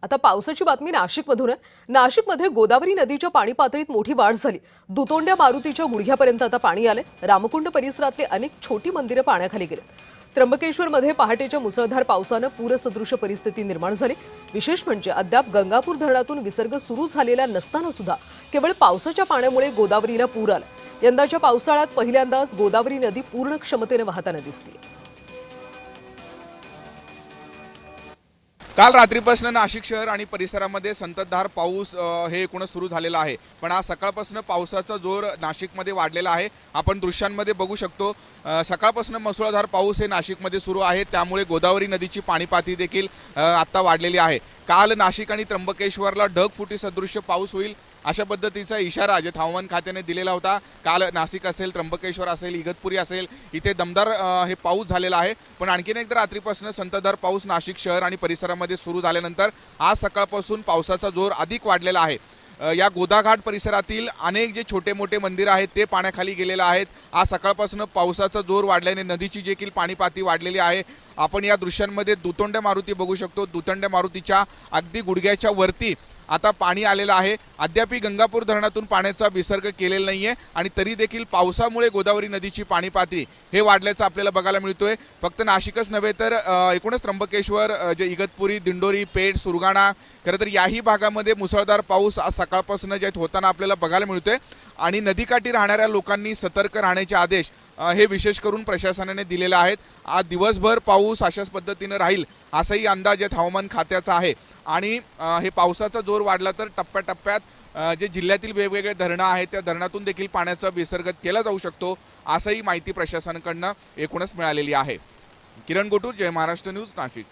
आता पावसाची बातमी नाशिकमधून आहे। नाशिकमध्ये गोदावरी नदीच्या पाणी पातळीत मोठी वाढ झाली। दुतोंड्या मारुतीच्या गुडघ्यापर्यंत आता पाणी आले। रामकुंड परिसरातले अनेक छोटी मंदिरं पाण्याखाली गेली। त्र्यंबकेश्वरमध्ये पहाटेच्या मुसळधार पावसानं पूरसदृश परिस्थिती निर्माण झाली। विशेष म्हणजे अद्याप गंगापूर धरणातून विसर्ग सुरू झालेला नसताना सुद्धा केवळ पावसाच्या पाण्यामुळे गोदावरीला पूर आला। यंदाच्या पावसाळ्यात पहिल्यांदाच गोदावरी नदी पूर्ण क्षमतेने वाहताना दिसते। काल रात्रीपासून नाशिक शहर आणि परिसरामध्ये संततधार पाऊस हे एकूणच सुरू झालेला आहे। पण आज सकाळपासून पावसाचा जोर नाशिकमध्ये वाढलेला आहे। आपण दृश्यांमध्ये बघू शकतो सकाळपासून मुसळधार पाऊस हे नाशिकमध्ये सुरू आहे। त्यामुळे गोदावरी नदीची पाणी पातळी देखील आता वाढलेली आहे। काल नाशिक आणि त्र्यंबकेश्वरला ढगफुटी सदृश्य पाऊस होईल अशा पद्धतीचा इशारा जे हवामान खात्याने दिलेला होता। काल नाशिक असेल, त्र्यंबकेश्वर असेल, इगतपुरी असेल, इथे दमदार हे पाऊस झालेला आहे। पण आणखीन एकदा रात्रीपासून संततधार पाऊस नाशिक शहर आणि परिसरामध्ये सुरू झाल्यानंतर आज सकाळपासून पावसाचा जोर अधिक वाढलेला आहे। या गोदाघाट परिसरातील अनेक जे छोटे मोठे मंदिर आहेत ते पाण्याखाली गेलेले आहेत। आज सकाळपासून पावसाचा जोर वाढल्याने नदीची देखील पाणी पातळी वाढलेली आहे। आपण या दृश्यांमध्ये दुतोंड्या मारुती बघू शकतो। दुतोंड्या मारुतीच्या अगदी गुडघ्याच्या वरती आता पाणी आलेलं आहे। अद्यापही गंगापूर धरणातून पाण्याचा विसर्ग केलेला नाहीये आणि तरी देखील पावसामुळे गोदावरी नदीची पाणी पातळी हे वाढल्याचं आपल्याला बघायला मिळतोय। फक्त नाशिकच नव्हे तर एकूणच त्र्यंबकेश्वर, जे इगतपुरी, दिंडोरी, पेठ, सुरगाणा, खरं तर याही भागामध्ये मुसळधार पाऊस आज सकाळपासून जे होताना आपल्याला बघायला मिळतोय। आणि नदीकाठी राहणाऱ्या लोकांनी सतर्क राहण्याचे आदेश हे विशेष करून प्रशासनाने दिलेले आहेत। आज दिवसभर पाऊस अशाच पद्धतीने राहील असाही अंदाज हवामान खात्याचा आहे। आणि हे पावसाचा जोर वाढला तर टप्प्याटप्प्यात जे जिल्ह्यातील वेगवेगळे धरणं आहेत त्या धरणातून देखील पाण्याचा विसर्ग केला जाऊ शकतो असंही माहिती प्रशासनाकडून एकूणच मिळालेली आहे। किरण गोटूर, जय महाराष्ट्र न्यूज, नाशिक।